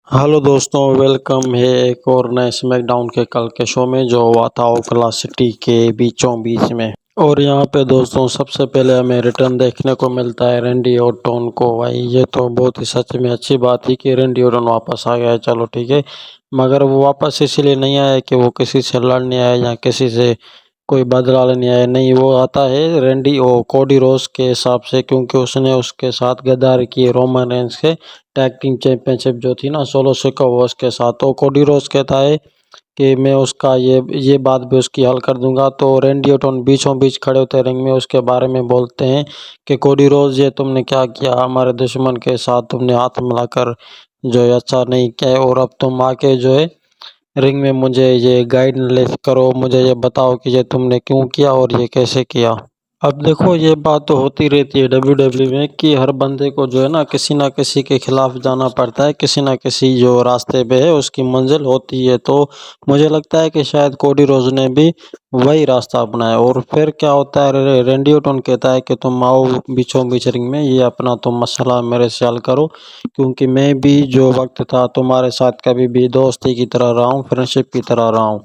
Hello दोस्तों, welcome है एक और नए स्मैकडाउन के कल के शो में जो हुआ था ओकला सिटी के बीचों बीच में। और यहाँ पे दोस्तों सबसे पहले हमें रिटर्न देखने को मिलता है रैंडी ऑर्टन को। भाई ये तो बहुत ही सच में अच्छी बात थी कि रैंडी ऑर्टन वापस आ गया है। चलो ठीक है, मगर वो वापस इसलिए नहीं आया कि वो किसी से लड़ने आया या किसी से कोई बदला लेने आया। नहीं, वो आता है रैंडी ओ कोडी रोज के हिसाब से, क्योंकि उसने उसके साथ गद्दारी की रोमन रेंज के टैग टीम चैंपियनशिप जो थी ना सोलो सिकोवा के साथ। तो कोडी रोज कहता है कि मैं उसका ये बात भी उसकी हल कर दूंगा। तो रैंडी ऑर्टन बीचों बीच खड़े होते रिंग में उसके बारे में बोलते हैं कि कोडी रोज ये तुमने क्या किया, हमारे दुश्मन के साथ तुमने हाथ मिलाकर जो है अच्छा नहीं किया है। और अब तुम आके जो है रिंग में मुझे ये गाइडेंस करो, मुझे ये बताओ कि ये तुमने क्यों किया और ये कैसे किया। अब देखो, ये बात तो होती रहती है डब्ल्यूडब्ल्यू में कि हर बंदे को जो है ना किसी के खिलाफ जाना पड़ता है, किसी ना किसी जो रास्ते पे है उसकी मंजिल होती है। तो मुझे लगता है कि शायद कोडी रोज ने भी वही रास्ता अपनाया। और फिर क्या होता है, रैंडी ऑर्टन कहता है कि तुम आओ बीचों बीच रिंग में, ये अपना तुम मसला मेरे से हल करो, क्योंकि मैं भी जो वक्त था तुम्हारे साथ कभी भी दोस्ती की तरह रहा हूँ, फ्रेंडशिप की तरह रहा हूँ।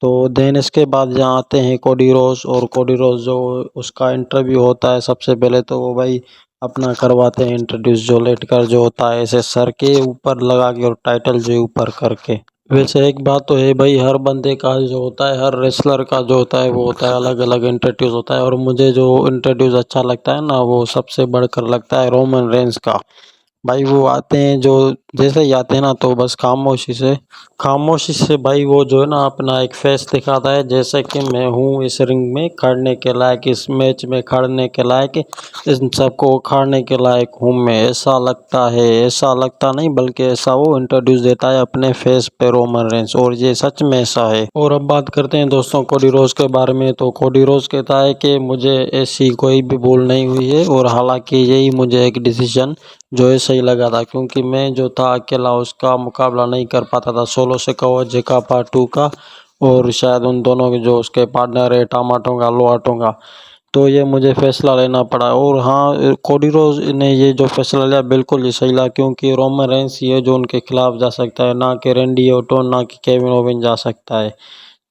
तो देन इसके बाद जहाँ आते हैं कोडी रोज, और कोडी रोज जो उसका इंटरव्यू होता है सबसे पहले तो वो भाई अपना करवाते हैं इंट्रोड्यूस, जो लेट कर जो होता है ऐसे सर के ऊपर लगा के और टाइटल जो ऊपर करके। वैसे एक बात तो है भाई, हर बंदे का जो होता है, हर रेसलर का जो होता है वो होता है अलग अलग इंट्रोड्यूस होता है। और मुझे जो इंट्रोड्यूस अच्छा लगता है ना, वो सबसे बढ़कर लगता है रोमन रेंज का। भाई वो आते हैं जो जैसे ही आते हैं ना, तो बस खामोशी से भाई वो जो है ना अपना एक फेस दिखाता है, जैसे कि मैं हूँ इस रिंग में खड़ने के लायक, इस मैच में खड़ने के लायक, इन सबको उखाड़ने के लायक हूँ मैं। ऐसा लगता है, ऐसा लगता नहीं बल्कि ऐसा वो इंट्रोड्यूस देता है अपने फेस पे रोमन रेंस, और ये सच में ऐसा है। और अब बात करते हैं दोस्तों कोडी रोज के बारे में। तो कोडी रोज कहता है कि मुझे ऐसी कोई भी भूल नहीं हुई है, और हालांकि यही मुझे एक डिसीजन जो है सही लगा था, क्योंकि मैं जो था अकेला उसका मुकाबला नहीं कर पाता था, सोलो सिकोवा जेका पार्ट 2 का, और शायद उन दोनों के जो उसके पार्टनर है टामाटोंगा लोआटोंगा। तो ये मुझे फैसला लेना पड़ा। और हाँ, कोडी रोज ने ये जो फैसला लिया बिल्कुल ही सही लिया, क्योंकि रोमन रेंस ये जो उनके खिलाफ जा सकता है, ना कि रैंडी ऑर्टन, ना कि केविन ओवेन जा सकता है।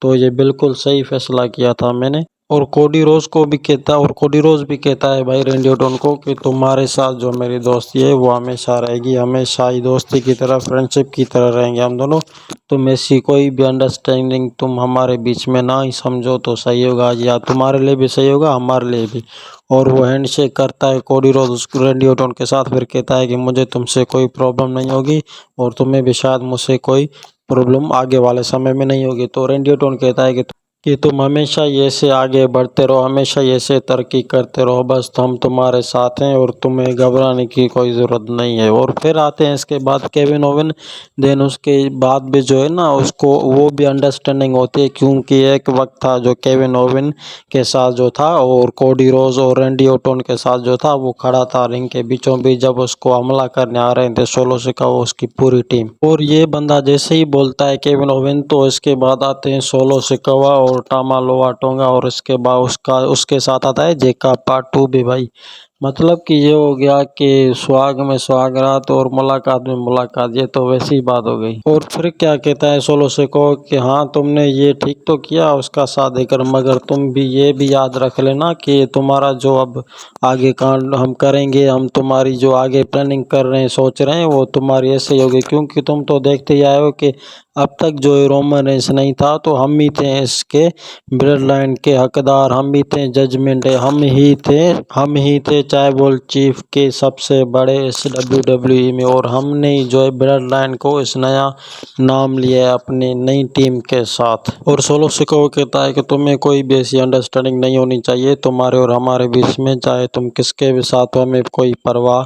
तो ये बिल्कुल सही फैसला किया था मैंने। और कोडी रोज भी कहता है भाई रैंडी ऑर्टन को कि तुम्हारे साथ जो मेरी दोस्ती है वो हमेशा रहेगी, हमेशा ही दोस्ती की तरह, फ्रेंडशिप की तरह रहेंगे हम दोनों। तुम ऐसी कोई भी अंडरस्टैंडिंग तुम हमारे बीच में ना ही समझो तो सही होगा, या तुम्हारे लिए भी सही होगा हमारे लिए भी। और वो हैंडशेक करता है कोडी रोज उस रैंडी ऑर्टन के साथ, फिर कहता है कि मुझे तुमसे कोई प्रॉब्लम नहीं होगी, और तुम्हें भी शायद मुझसे कोई प्रॉब्लम आगे वाले समय में नहीं होगी। तो रैंडी ऑर्टन कहता है कि तुम हमेशा ये से आगे बढ़ते रहो, हमेशा ये से तरक्की करते रहो, बस हम तुम्हारे साथ हैं और तुम्हें घबराने की कोई ज़रूरत नहीं है। और फिर आते हैं इसके बाद केविन ओवेन। देन उसके बाद भी जो है ना उसको वो भी अंडरस्टैंडिंग होती है, क्योंकि एक वक्त था जो केविन ओवेन के साथ जो था, और कोडी रोज और रैंडी ऑर्टन के साथ जो था, वो खड़ा था रिंग के बीचों बीच जब उसको हमला करने आ रहे थे सोलो सिकोवा उसकी पूरी टीम। और ये बंदा जैसे ही बोलता है केविन ओवेन, तो इसके बाद आते हैं सोलो सिकोवा और टामा लोआ टोंगा, और इसके बाद उसके साथ आता है जेका पार्ट 2 भी। भाई मतलब कि ये हो गया कि सुहाग में सुहागरात और मुलाकात में मुलाकात, ये तो वैसी ही बात हो गई। और फिर क्या कहता है सोलो से को कि हाँ तुमने ये ठीक तो किया उसका साथ देकर, मगर तुम भी ये भी याद रख लेना कि तुम्हारा जो अब आगे कांड हम करेंगे, हम तुम्हारी जो आगे प्लानिंग कर रहे हैं, सोच रहे हैं, वो तुम्हारी ऐसे ही होगी, क्योंकि तुम तो देखते ही आए हो कि अब तक जो रोमन रेंस नहीं था तो हम ही थे इसके ब्लड लाइन के हकदार, हम ही थे जजमेंट, हम ही थे ट्राइबल चीफ के सबसे बड़े इस डब्ल्यूडब्ल्यूई में। और हमने ही जो है ब्लड लाइन को इस नया नाम लिया है अपनी नई टीम के साथ। और सोलो सिकोवा कहता है कि तुम्हें कोई भी ऐसी अंडरस्टैंडिंग नहीं होनी चाहिए तुम्हारे और हमारे बीच में, चाहे तुम किसके भी साथ हो, हमें कोई परवाह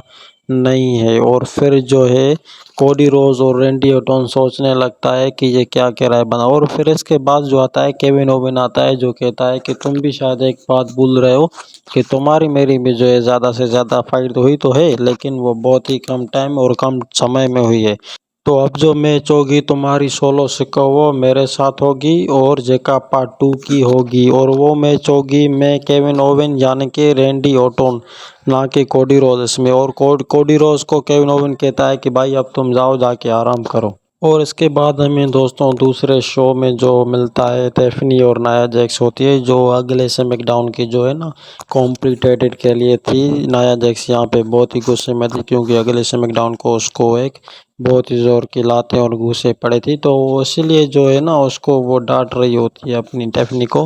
नहीं है। और फिर जो है कोडी रोज और रैंडी ऑर्टन सोचने लगता है कि ये क्या कह रहा है बना। और फिर इसके बाद जो आता है केविन ओवेन आता है, जो कहता है कि तुम भी शायद एक बात भूल रहे हो कि तुम्हारी मेरी भी जो है ज़्यादा से ज़्यादा फाइट तो हुई तो है, लेकिन वो बहुत ही कम टाइम और कम समय में हुई है। तो अब जो मैच होगी तुम्हारी सोलो सिक्का वो मेरे साथ होगी और जेका पार्ट 2 की होगी। और वो मैच होगी मैं केविन ओवन यानी कि रैंडी ऑर्टन ना कि कोडी रोड्स में। और कोडी रोड्स को केविन ओवन कहता है कि भाई अब तुम जाओ जाके आराम करो। और इसके बाद हमें दोस्तों दूसरे शो में जो मिलता है टेफनी और नाया जैक्स होती है जो अगले स्मैकडाउन की जो है ना कॉम्प्लीटेटेड के लिए थी। नाया जैक्स यहाँ पे बहुत ही गुस्से में थी क्योंकि अगले स्मैकडाउन को उसको एक बहुत ही ज़ोर की लातें और घूंसे पड़े थी, तो वो इसीलिए जो है ना उसको वो डांट रही होती है अपनी टेफनी को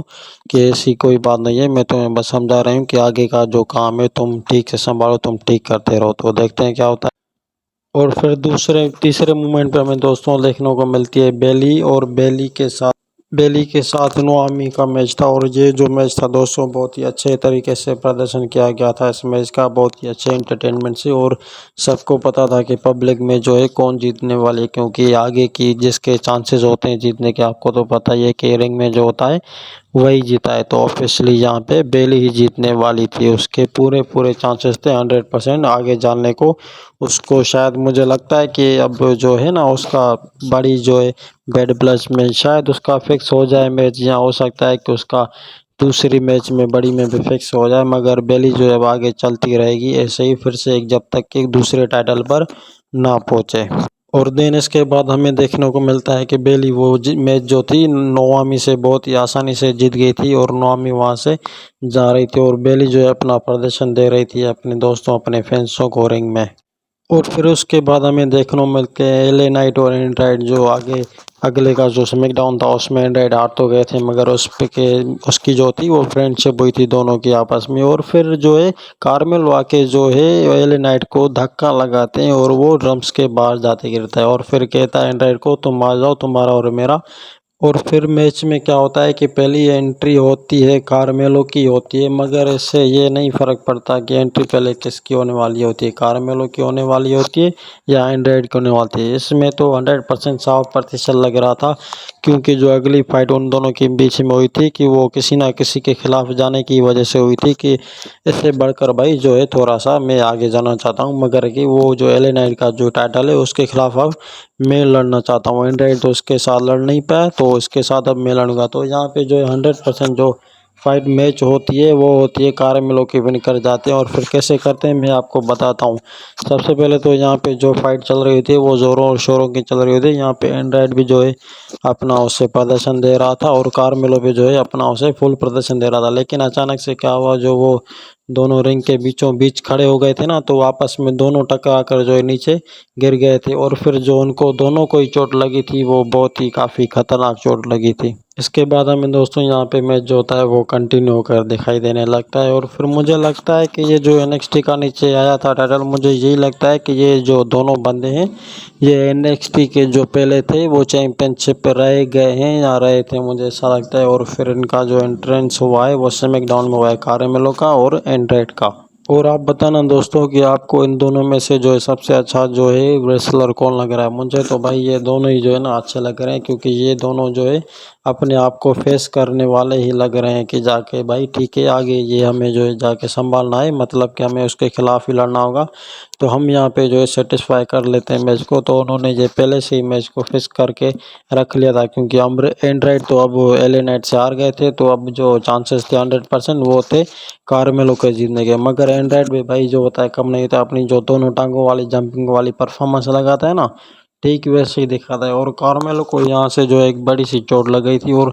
कि ऐसी कोई बात नहीं है, मैं तुम्हें बस समझा रही हूँ कि आगे का जो काम है तुम ठीक से संभालो, तुम ठीक करते रहो। तो देखते हैं क्या होता है। और फिर दूसरे तीसरे मोमेंट पे हमें दोस्तों देखने को मिलती है बेली और बेली के साथ नोआमी का मैच था। और ये जो मैच था दोस्तों बहुत ही अच्छे तरीके से प्रदर्शन किया गया था इस मैच का, बहुत ही अच्छे एंटरटेनमेंट से। और सबको पता था कि पब्लिक में जो है कौन जीतने वाले, क्योंकि आगे की जिसके चांसेस होते हैं जीतने के आपको तो पता ही है कि रिंग में जो होता है वही जीता है। तो ऑब्वियसली यहाँ पे बेली ही जीतने वाली थी, उसके पूरे पूरे चांसेस थे 100% आगे जाने को। उसको शायद मुझे लगता है कि अब जो है ना उसका बड़ी जो है बेड प्लस में शायद उसका फिक्स हो जाए मैच, या हो सकता है कि उसका दूसरी मैच में बड़ी में भी फिक्स हो जाए। मगर बेली जो है अब आगे चलती रहेगी ऐसे ही फिर से एक जब तक कि दूसरे टाइटल पर ना पहुंचे। और देन इसके बाद हमें देखने को मिलता है कि बेली वो मैच जो थी नोआमी से बहुत ही आसानी से जीत गई थी और नोआमी वहां से जा रही थी और बेली जो है अपना प्रदर्शन दे रही थी अपने दोस्तों अपने फैंसों को रिंग में। और फिर उसके बाद हमें देखने को मिलते हैं एले नाइट और एंड्राइड जो आगे अगले का जो स्मैकडाउन था उसमें एंड्राइड हार तो गए थे, मगर उस पे के उसकी जो थी वो फ्रेंडशिप हुई थी दोनों की आपस में। और फिर जो है कार्मेल आके जो है एले नाइट को धक्का लगाते हैं और वो ड्रम्स के बाहर जाते गिरता है और फिर कहता है एंड्राइड को तुम आ जाओ तुम्हारा और मेरा। और फिर मैच में क्या होता है कि पहली एंट्री होती है कार्मेलो की होती है, मगर इससे ये नहीं फ़र्क पड़ता कि एंट्री पहले किसकी होने वाली होती है, कार्मेलो की होने वाली होती है या एंड्राइड की होने वाली है। इसमें तो 100% 100% लग रहा था क्योंकि जो अगली फाइट उन दोनों के बीच में हुई थी कि वो किसी ना किसी के खिलाफ जाने की वजह से हुई थी कि इससे बढ़कर भाई जो है थोड़ा सा मैं आगे जाना चाहता हूँ, मगर कि वो जो एले नाइट का जो टाइटल है उसके खिलाफ अब मैं लड़ना चाहता हूँ। एंड्राइड तो उसके साथ लड़ नहीं पाया तो इसके साथ अब मैं लड़ूंगा। तो यहाँ पे जो है 100% जो फाइट मैच होती है वो होती है कार्मेलो के विन कर जाते हैं। और फिर कैसे करते हैं मैं आपको बताता हूँ। सबसे पहले तो यहाँ पे जो फाइट चल रही थी वो ज़ोरों और शोरों की चल रही थी। यहाँ पे एंड्राइड भी जो है अपना उससे प्रदर्शन दे रहा था और कार्मेलो भी जो है अपना उसे फुल प्रदर्शन दे रहा था। लेकिन अचानक से क्या हुआ, जो वो दोनों रिंग के बीचों बीच खड़े हो गए थे ना, तो आपस में दोनों टकरा कर जो है नीचे गिर गए थे। और फिर जो उनको दोनों को ही चोट लगी थी वो बहुत ही काफ़ी खतरनाक चोट लगी थी। इसके बाद हमें दोस्तों यहाँ पे मैच जो होता है वो कंटिन्यू होकर दिखाई देने लगता है। और फिर मुझे लगता है कि ये जो NXT का नीचे आया था टाइटल, मुझे यही लगता है कि ये जो दोनों बंदे हैं ये NXT के जो पहले थे वो चैंपियनशिप पे रह गए हैं या रहे थे, मुझे ऐसा लगता है। और फिर इनका जो एंट्रेंस हुआ है वो स्मैकडाउन में हुआ है कार्मेलो का और एंड्राइड का। और आप बताना दोस्तों कि आपको इन दोनों में से जो है सबसे अच्छा जो है रेसलर कौन लग रहा है। मुझे तो भाई ये दोनों ही जो है ना अच्छे लग रहे हैं क्योंकि ये दोनों जो है अपने आप को फेस करने वाले ही लग रहे हैं कि जाके भाई ठीक है आगे ये हमें जो है जाके संभालना है, मतलब कि हमें उसके खिलाफ ही लड़ना होगा। तो हम यहाँ पे जो है सेटिस्फाई कर लेते हैं मैच को। तो उन्होंने ये पहले से ही मैच को फिक्स करके रख लिया था क्योंकि हम एंड्राइड तो अब एले नाइट से हार गए थे, तो अब जो चांसेस थे 100% वो थे कार्मेलो के जीतने के। मगर एंड्राइड भी भाई जो होता है कम नहीं होता, अपनी जो दोनों टांगों वाली जंपिंग वाली परफॉर्मेंस लगाता है ना ठीक वैसे ही दिखाता है। और कार्मेलो को यहाँ से जो है एक बड़ी सी चोट लग गई थी और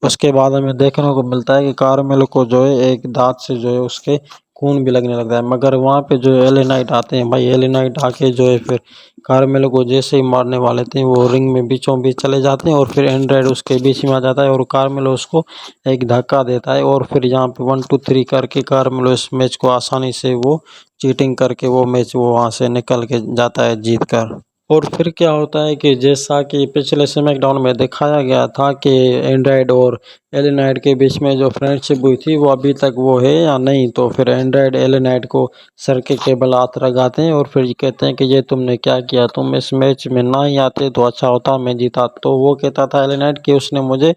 उसके बाद हमें देखने को मिलता है कि कार्मेलो को जो है एक दांत से जो है उसके खून भी लगने लगता है। मगर वहाँ पे जो एले नाइट आते हैं भाई, एले नाइट आके जो है फिर कार्मेलो को जैसे ही मारने वाले थे वो रिंग में बीचों बीच चले जाते हैं और फिर एंड्राइड उसके बीच में आ जाता है और कार्मेलो उसको एक धक्का देता है। और फिर यहाँ पे 1 2 3 करके कार्मेलो इस मैच को आसानी से वो चीटिंग करके वो मैच वो वहाँ से निकल के जाता है जीत कर। और फिर क्या होता है कि जैसा कि पिछले स्मैकडाउन में दिखाया गया था कि एंड्राइड और एले नाइट के बीच में जो फ्रेंडशिप हुई थी वो अभी तक वो है या नहीं। तो फिर एंड्राइड एले नाइट को सर के केबल हाथ लगाते हैं और फिर ये कहते हैं कि ये तुमने क्या किया, तुम इस मैच में ना ही आते तो अच्छा होता, मैं जीता। तो वो कहता था एले नाइट कि उसने मुझे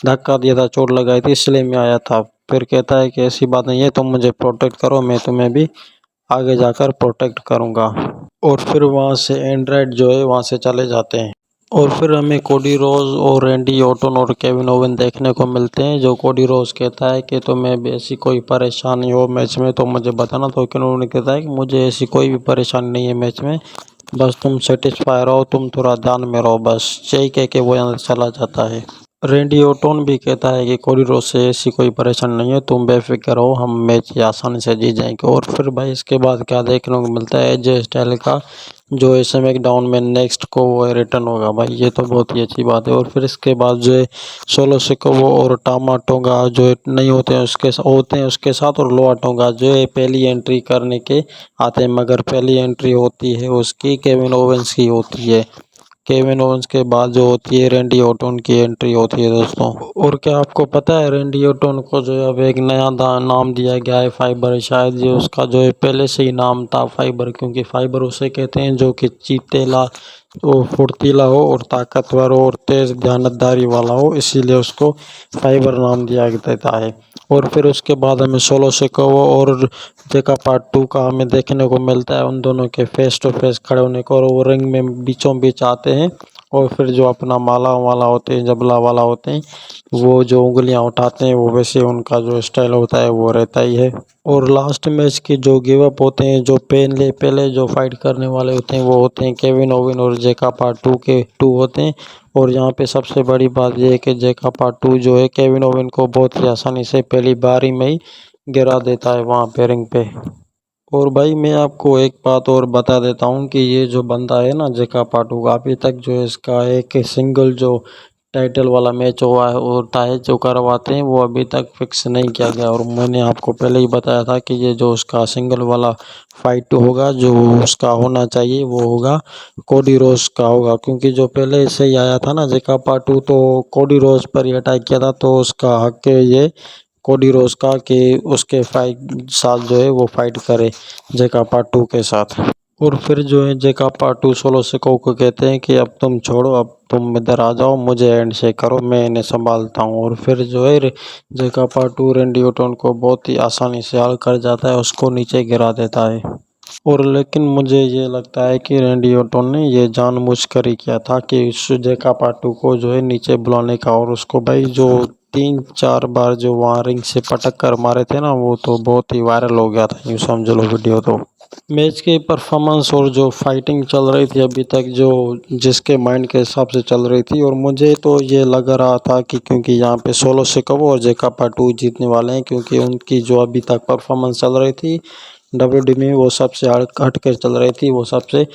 धक्का दिया था, चोट लगाई थी इसलिए मैं आया था। फिर कहता है कि ऐसी बात नहीं है, तुम मुझे प्रोटेक्ट करो, मैं तुम्हें भी आगे जाकर प्रोटेक्ट करूँगा। और फिर वहाँ से एंड्राइड जो है वहाँ से चले जाते हैं। और फिर हमें कोडी रोज और रैंडी ऑर्टन और केविन ओवन देखने को मिलते हैं। जो कोडी रोज कहता है कि तुम्हें भी ऐसी कोई परेशानी हो मैच में तो मुझे बताना, तो केविन ओवन कहता है कि मुझे ऐसी कोई भी परेशानी नहीं है मैच में, बस तुम सेटिस्फाई रहो, तुम थोड़ा ध्यान में रहो बस। यही कह के वो यहाँ से चला जाता है। रैंडी ऑर्टन भी कहता है कि कोडी रोज से ऐसी कोई परेशानी नहीं है, तुम बेफिक्र रहो, हम मैच ये आसानी से जीत जाएंगे। और फिर भाई इसके बाद क्या देखने को मिलता है, एजे स्टाइल का जो है स्मैकडाउन में नेक्स्ट को वो रिटर्न होगा भाई, ये तो बहुत ही अच्छी बात है। और फिर इसके बाद जो है सोलो सिकोवो और टामा टोंगा जो है नहीं होते हैं उसके साथ, और लोआ टोंगा जो है पहली एंट्री करने के आते हैं, मगर पहली एंट्री होती है उसकी केविन ओवेंस की होती है। केविन ओवेंस के बाद जो होती है रैंडी ऑर्टन की एंट्री होती है दोस्तों। और क्या आपको पता है रैंडी ऑर्टन को जो है अब एक नया नाम दिया गया है फाइबर। शायद ये उसका जो है पहले से ही नाम था फाइबर, क्योंकि फाइबर उसे कहते हैं जो कि चीतेला वो फुर्तीला हो और ताकतवर हो और तेज ध्यानदारी वाला हो, इसीलिए उसको फाइबर नाम दिया देता है। और फिर उसके बाद हमें सोलो सिकोवो और जेका पार्ट 2 का हमें देखने को मिलता है, उन दोनों के फेस टू फेस खड़े होने को, और वो रिंग में बीचों बीच आते हैं। और फिर जो अपना माला वाला होते हैं, जबला वाला होते हैं, वो जो उंगलियां उठाते हैं वो वैसे उनका जो स्टाइल होता है वो रहता ही है। और लास्ट मैच के जो गिव अप होते हैं, जो पहले जो फाइट करने वाले होते हैं वो होते हैं केविन ओवन और जेका पार्ट 2 के 2 होते हैं। और यहाँ पे सबसे बड़ी बात यह है कि जेका पार्ट 2 जो है केविन ओवन को बहुत ही आसानी से पहली बारी में ही गिरा देता है वहाँ पे रिंग पे। और भाई मैं आपको एक बात और बता देता हूँ कि ये जो बंदा है ना जेका पाटू का, अभी तक जो है इसका एक सिंगल जो टाइटल वाला मैच हुआ है होता है जो करवाते हैं, वो अभी तक फिक्स नहीं किया गया। और मैंने आपको पहले ही बताया था कि ये जो उसका सिंगल वाला फाइट होगा जो उसका होना चाहिए वो होगा कोडी रोज का होगा, क्योंकि जो पहले से ही आया था ना जेका पाटू तो कोडी रोज पर ही अटैक किया था, तो उसका हक है ये कोडी रोज का कि उसके फाइट साथ जो है वो फाइट करे जेका पाटू के साथ। और फिर जो है जेका पाटू सोलो सिको को कहते हैं कि अब तुम छोड़ो, अब तुम इधर आ जाओ, मुझे एंड से करो, मैं इन्हें संभालता हूँ। और फिर जो है जेका पाटू रैंडी ऑर्टन को बहुत ही आसानी से हल कर जाता है, उसको नीचे गिरा देता है। और लेकिन मुझे ये लगता है कि रैंडी ऑर्टन ने ये जानबूझकर ही किया था कि उस जेका पाटू को जो है नीचे बुलाने का, और उसको भाई जो 3-4 बार जो वहाँ रिंग से पटक कर मारे थे ना, वो तो बहुत ही वायरल हो गया था, यूँ समझ लो वीडियो तो। मैच के परफॉर्मेंस और जो फाइटिंग चल रही थी अभी तक जो जिसके माइंड के हिसाब से चल रही थी, और मुझे तो ये लग रहा था कि क्योंकि यहाँ पे सोलो सिकोवो और जेका पाटू जीतने वाले हैं, क्योंकि उनकी जो अभी तक परफॉर्मेंस चल रही थी डब्ल्यूडी में वो सबसे हट कर चल रही थी, वो सबसे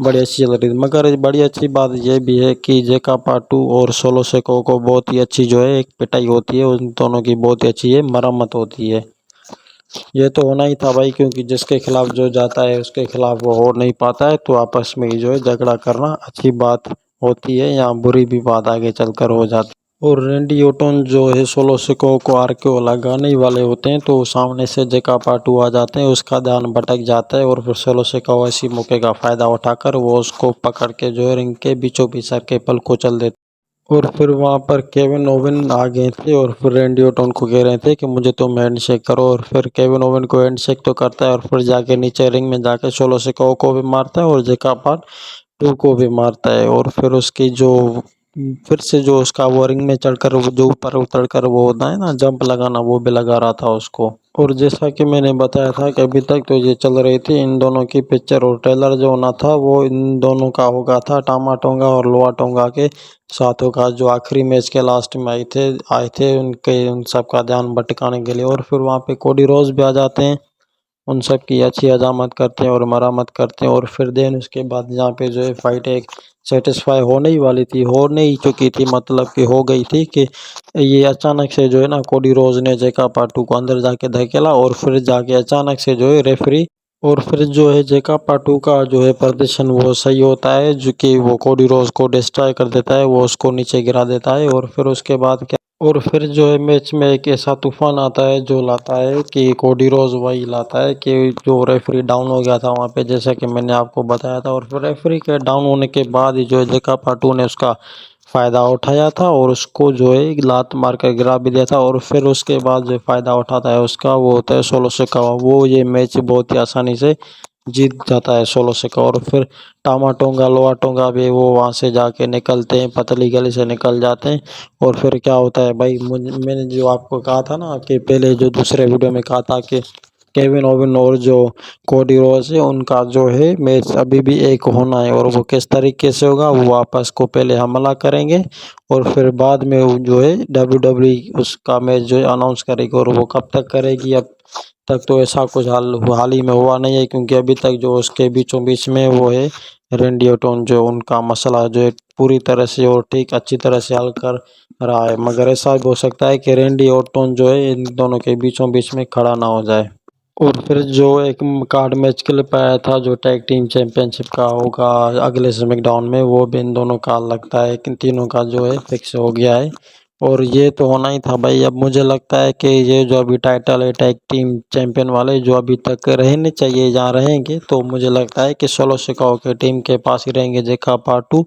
बड़ी अच्छी चल रही थी। मगर बड़ी अच्छी बात यह भी है कि जेका पाटू और सोलो सिकोवो को बहुत ही अच्छी जो है एक पिटाई होती है, उन दोनों की बहुत ही अच्छी है मरम्मत होती है। ये तो होना ही था भाई, क्योंकि जिसके खिलाफ जो जाता है उसके खिलाफ वो हो नहीं पाता है, तो आपस में ही जो है झगड़ा करना अच्छी बात होती है या बुरी भी बात आगे चलकर हो जाती है। और रैंडी ऑर्टन जो है सोलो सिकोवो को आरकेओ लगाने ही वाले होते हैं, तो सामने से जेका पाटू आ जाते हैं, उसका ध्यान भटक जाता है, और फिर सोलो सिकोवो इसी मौके का फायदा उठाकर वो उसको पकड़ के जो है रिंग के बीचों बीच सर के पल को चल देते। और फिर वहाँ पर केविन ओवन आ गए थे और फिर रैंडी ऑर्टन को कह रहे थे कि मुझे तुम हैंडशेक करो, और फिर केविन ओवन को हैंडशेक तो करता है, और फिर जाके नीचे रिंग में जाके सोलो सिकोवो को भी मारता है और जेका पार्ट 2 को भी मारता है। और फिर उसकी जो फिर से जो उसका वो रिंग में चढ़कर वो जो ऊपर उतरकर वो होता है ना जंप लगाना, वो भी लगा रहा था उसको। और जैसा कि मैंने बताया था कि अभी तक तो ये चल रही थी इन दोनों की पिक्चर, और ट्रेलर जो होना था वो इन दोनों का होगा था टामा टोंगा और लोआ टोंगा के साथों का, जो आखिरी मैच के लास्ट में आए थे उन सब का ध्यान भटकाने के लिए। और फिर वहाँ पे कोडी रोज भी आ जाते हैं, उन सब की अच्छी हजामत करते हैं और मरम्मत करते हैं। और फिर देन उसके बाद यहाँ पे जो है फाइट एक सेटिस्फाई होने ही वाली थी, होने ही चुकी थी, मतलब कि हो गई थी कि ये अचानक से जो है ना कोडी रोज ने जेका पाटू को अंदर जाके धकेला, और फिर जाके अचानक से जो है रेफरी, और फिर जो है जेका पाटू का जो है प्रदर्शन वो सही होता है, जो कि वो कोडी रोज को डिस्ट्रॉय कर देता है, वो उसको नीचे गिरा देता है। और फिर उसके बाद क्या, और फिर जो है मैच में एक ऐसा तूफान आता है जो लाता है कि कोडी रोज वही लाता है कि जो रेफरी डाउन हो गया था वहाँ पे, जैसा कि मैंने आपको बताया था। और फिर रेफरी के डाउन होने के बाद ही जो है जेका पाटू ने उसका फ़ायदा उठाया था और उसको जो है लात मार कर गिरा भी दिया था। और फिर उसके बाद जो फ़ायदा उठाता है उसका वो होता है सोलो सिकोवो, वो ये मैच बहुत ही आसानी से जीत जाता है सोलो सिका। और फिर टामाटोंगा लोआटोंगा भी वो वहाँ से जाके निकलते हैं, पतली गली से निकल जाते हैं। और फिर क्या होता है भाई, मैंने जो आपको कहा था ना कि पहले जो दूसरे वीडियो में कहा था कि केविन ओवन और जो कोडी रोड्स है उनका जो है मैच अभी भी एक होना है। और वो किस तरीके से होगा, वो आपस को पहले हमला करेंगे और फिर बाद में वो जो है WWE उसका मैच जो है अनाउंस करेगी। और वो कब तक करेगी, अब तक तो ऐसा कुछ हाल ही में हुआ नहीं है, क्योंकि अभी तक जो उसके बीचों बीच में वो है रेंडी ऑर्टन, जो उनका मसला जो है पूरी तरह से और ठीक अच्छी तरह से हल कर रहा है। मगर ऐसा भी हो सकता है कि रेंडी ऑर्टन जो है इन दोनों के बीचों बीच में खड़ा ना हो जाए। और फिर जो एक कार्ड मैच क्लिप आया था जो टैग टीम चैंपियनशिप का होगा अगले स्मैकडाउन में, वो भी इन दोनों का लगता है कि इन तीनों का जो है फिक्स हो गया है। और ये तो होना ही था भाई। अब मुझे लगता है कि ये जो अभी टाइटल है टैग टीम चैंपियन वाले जो अभी तक रहने चाहिए जहाँ रहेंगे, तो मुझे लगता है कि सोलो सिकाओ के टीम के पास ही रहेंगे जेका पार्टू